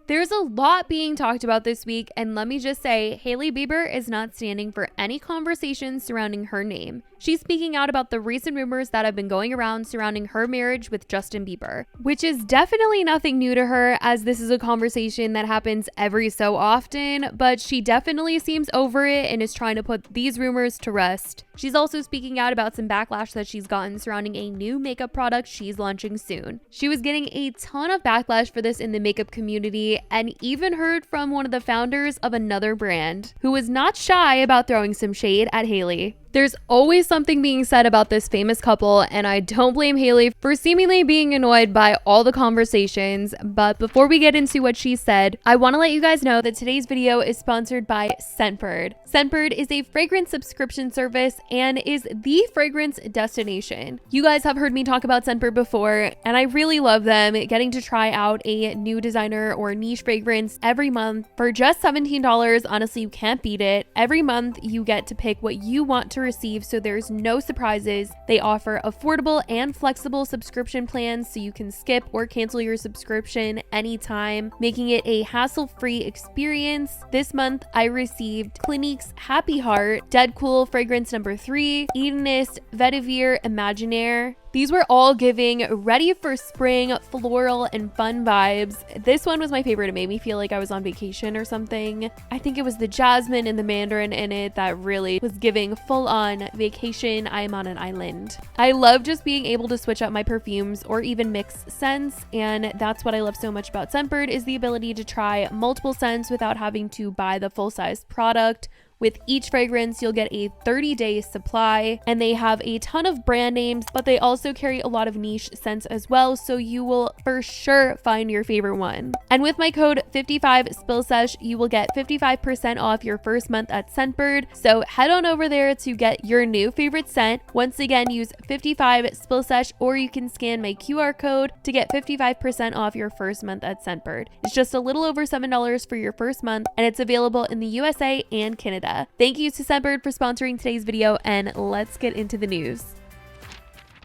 There's a lot being talked about this week, and let me just say, Hailey Bieber is not standing for any conversation surrounding her name. She's speaking out about the recent rumors that have been going around surrounding her marriage with Justin Bieber, which is definitely nothing new to her, as this is a conversation that happens every so often, but she definitely seems over it and is trying to put these rumors to rest. She's also speaking out about some backlash that she's gotten surrounding a new makeup product she's launching soon. She was getting a ton of backlash for this in the makeup community, and even heard from one of the founders of another brand, who was not shy about throwing some shade at Hailey. There's always something being said about this famous couple, and I don't blame Hailey for seemingly being annoyed by all the conversations. But before we get into what she said, I want to let you guys know that today's video is sponsored by Scentbird. Scentbird is a fragrance subscription service and is the fragrance destination. You guys have heard me talk about Scentbird before, and I really love them. Getting to try out a new designer or niche fragrance every month for just $17, honestly, you can't beat it. Every month you get to pick what you want to receive, so there's no surprises. They offer affordable and flexible subscription plans, so you can skip or cancel your subscription anytime, making it a hassle-free experience. This month I received Clinique's Happy Heart, Dead Cool Fragrance number 3, Edinist Vetiver Imaginaire. These were all giving ready for spring, floral, and fun vibes. This one was my favorite. It made me feel like I was on vacation or something. I think it was the jasmine and the mandarin in it that really was giving full-on vacation. I am on an island. I love just being able to switch up my perfumes or even mix scents, and that's what I love so much about Scentbird, is the ability to try multiple scents without having to buy the full-size product. With each fragrance, you'll get a 30-day supply, and they have a ton of brand names, but they also carry a lot of niche scents as well, so you will for sure find your favorite one. And with my code 55SPILLSESH, you will get 55% off your first month at Scentbird, so head on over there to get your new favorite scent. Once again, use 55SPILLSESH, or you can scan my QR code to get 55% off your first month at Scentbird. It's just a little over $7 for your first month, and it's available in the USA and Canada. Thank you to Scentbird for sponsoring today's video, and let's get into the news.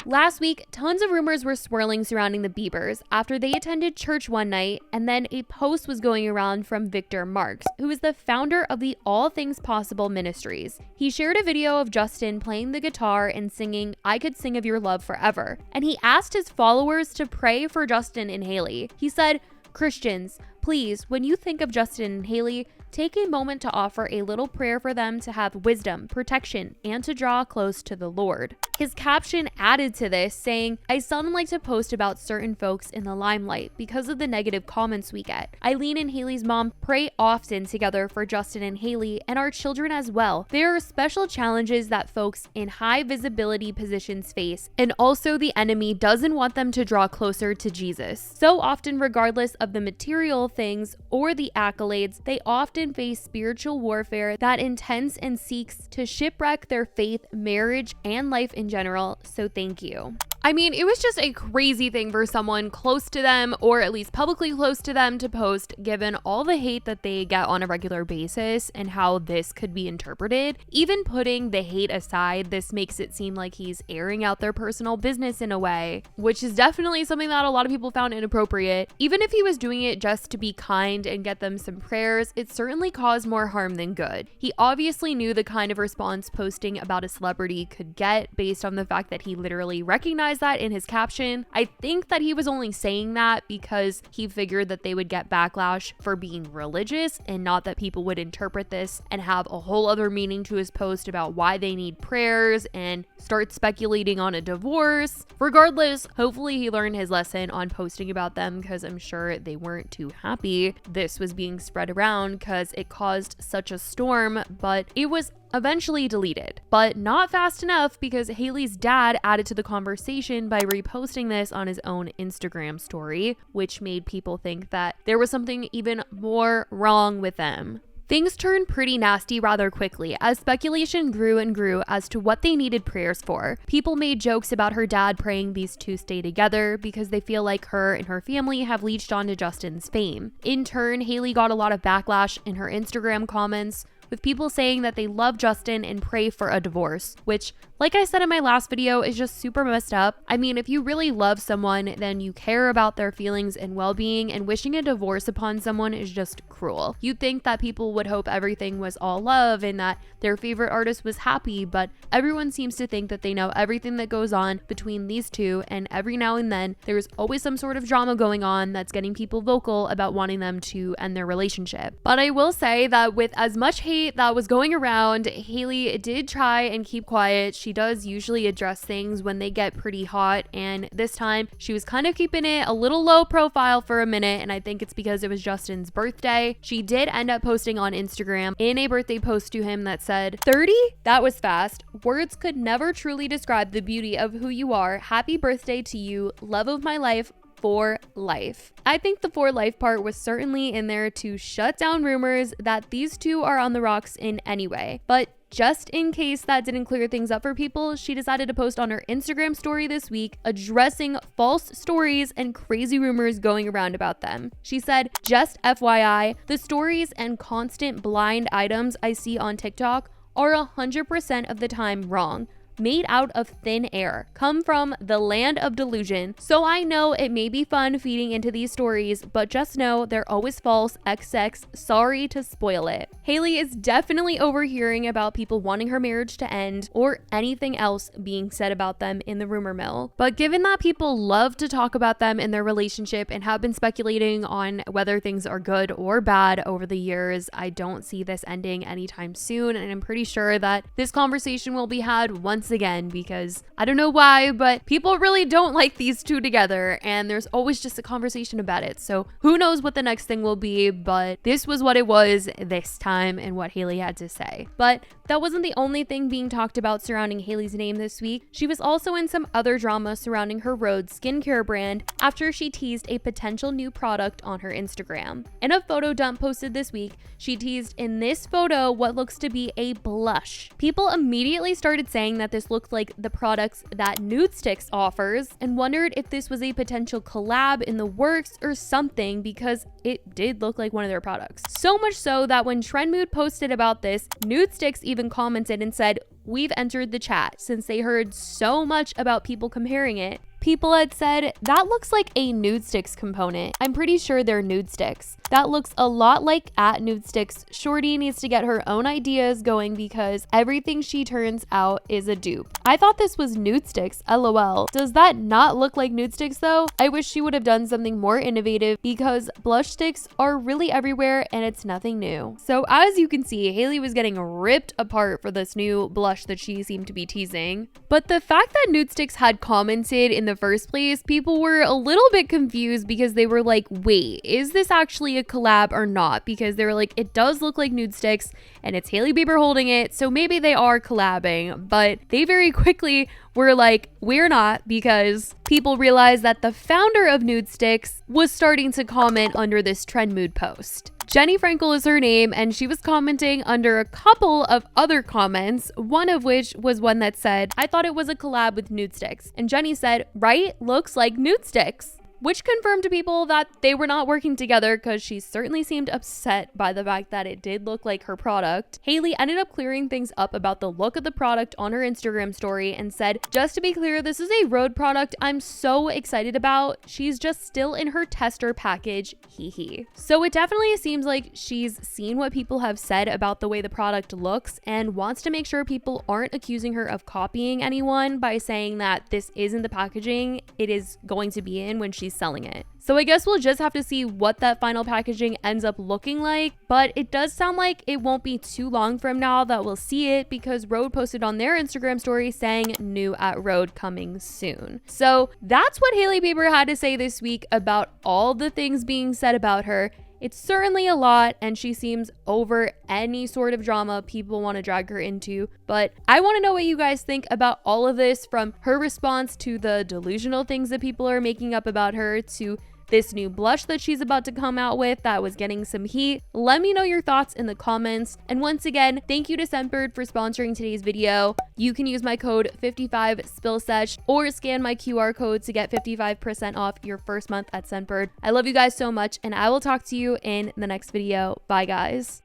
Last week, tons of rumors were swirling surrounding the Biebers after they attended church one night, and then a post was going around from Victor Marks, who is the founder of the All Things Possible Ministries. He shared a video of Justin playing the guitar and singing "I Could Sing of Your Love Forever," and he asked his followers to pray for Justin and Hailey. He said, "Christians, please, when you think of Justin and Hailey, take a moment to offer a little prayer for them to have wisdom, protection, and to draw close to the Lord." His caption added to this, saying, "I seldom like to post about certain folks in the limelight because of the negative comments we get. Eileen and Hailey's mom pray often together for Justin and Hailey and our children as well. There are special challenges that folks in high visibility positions face, and also the enemy doesn't want them to draw closer to Jesus. So often, regardless of the material things or the accolades, they often face spiritual warfare that intends and seeks to shipwreck their faith, marriage, and life in general. So thank you." I mean, it was just a crazy thing for someone close to them, or at least publicly close to them, to post, given all the hate that they get on a regular basis and how this could be interpreted. Even putting the hate aside, this makes it seem like he's airing out their personal business in a way, which is definitely something that a lot of people found inappropriate. Even if he was doing it just to be kind and get them some prayers, it certainly caused more harm than good. He obviously knew the kind of response posting about a celebrity could get based on the fact that he literally recognized that in his caption. I think that he was only saying that because he figured that they would get backlash for being religious, and not that people would interpret this and have a whole other meaning to his post about why they need prayers and start speculating on a divorce. Regardless, hopefully he learned his lesson on posting about them, because I'm sure they weren't too happy this was being spread around because it caused such a storm, but it was eventually deleted, but not fast enough, because Hailey's dad added to the conversation by reposting this on his own Instagram story, which made people think that there was something even more wrong with them. Things turned pretty nasty rather quickly as speculation grew and grew as to what they needed prayers for. People made jokes about her dad praying these two stay together because they feel like her and her family have leached onto Justin's fame. In turn, Hailey got a lot of backlash in her Instagram comments, with people saying that they love Justin and pray for a divorce, which, like I said in my last video, is just super messed up. I mean, if you really love someone, then you care about their feelings and well-being, and wishing a divorce upon someone is just cruel. You'd think that people would hope everything was all love and that their favorite artist was happy, but everyone seems to think that they know everything that goes on between these two, and every now and then there's always some sort of drama going on that's getting people vocal about wanting them to end their relationship. But I will say that with as much hate that was going around, Hailey did try and keep quiet. She does usually address things when they get pretty hot, and this time she was kind of keeping it a little low profile for a minute, and I think it's because it was Justin's birthday. She did end up posting on Instagram in a birthday post to him that said, 30? That was fast. Words could never truly describe the beauty of who you are. Happy birthday to you, love of my life, for life. I think the for life part was certainly in there to shut down rumors that these two are on the rocks in any way. But just in case that didn't clear things up for people, she decided to post on her Instagram story this week addressing false stories and crazy rumors going around about them. She said, just FYI, the stories and constant blind items I see on TikTok are 100% of the time wrong. Made out of thin air, come from the land of delusion. So I know it may be fun feeding into these stories, but just know they're always false. XX, sorry to spoil it. Hailey is definitely overhearing about people wanting her marriage to end or anything else being said about them in the rumor mill. But given that people love to talk about them in their relationship and have been speculating on whether things are good or bad over the years, I don't see this ending anytime soon, and I'm pretty sure that this conversation will be had once again, because I don't know why, but people really don't like these two together, and there's always just a conversation about it. So who knows what the next thing will be, but this was what it was this time and what Hailey had to say. But that wasn't the only thing being talked about surrounding Hailey's name this week. She was also in some other drama surrounding her Rhode skincare brand after she teased a potential new product on her Instagram. In a photo dump posted this week, she teased in this photo what looks to be a blush. People immediately started saying that this looked like the products that Nude Sticks offers, and wondered if this was a potential collab in the works or something, because it did look like one of their products. So much so that when Trend Mood posted about this, Nude Sticks even commented and said, "We've entered the chat," since they heard so much about people comparing it. People had said, that looks like a Nude Sticks component. I'm pretty sure they're Nude Sticks. That looks a lot like at Nude Sticks. Shorty needs to get her own ideas going because everything she turns out is a dupe. I thought this was Nude Sticks, LOL. Does that not look like Nude Sticks though? I wish she would have done something more innovative, because blush sticks are really everywhere and it's nothing new. So as you can see, Hailey was getting ripped apart for this new blush that she seemed to be teasing. But the fact that Nude Sticks had commented in the first place, people were a little bit confused, because they were like, wait, is this actually a collab or not? Because they were like, it does look like Nude Sticks and it's Hailey Bieber holding it, so maybe they are collabing. But they very quickly were like, we're not, because people realized that the founder of Nude Sticks was starting to comment under this Trend Mood post. Jenny Frankel is her name, and she was commenting under a couple of other comments, one of which was one that said, I thought it was a collab with Nude Sticks. And Jenny said, right, looks like Nude Sticks. Which confirmed to people that they were not working together, because she certainly seemed upset by the fact that it did look like her product. Hailey ended up clearing things up about the look of the product on her Instagram story and said, just to be clear, this is a Rhode product I'm so excited about. She's just still in her tester package, hee hee. So it definitely seems like she's seen what people have said about the way the product looks and wants to make sure people aren't accusing her of copying anyone by saying that this isn't the packaging it is going to be in when she's selling it. So I guess we'll just have to see what that final packaging ends up looking like, but it does sound like it won't be too long from now that we'll see it, because Rhode posted on their Instagram story saying new at Rhode coming soon. So that's what Hailey Bieber had to say this week about all the things being said about her. It's certainly a lot, and she seems over any sort of drama people want to drag her into. But I want to know what you guys think about all of this, from her response to the delusional things that people are making up about her, to this new blush that she's about to come out with that was getting some heat. Let me know your thoughts in the comments. And once again, thank you to Scentbird for sponsoring today's video. You can use my code 55SPILLSESH or scan my QR code to get 55% off your first month at Scentbird. I love you guys so much, and I will talk to you in the next video. Bye guys.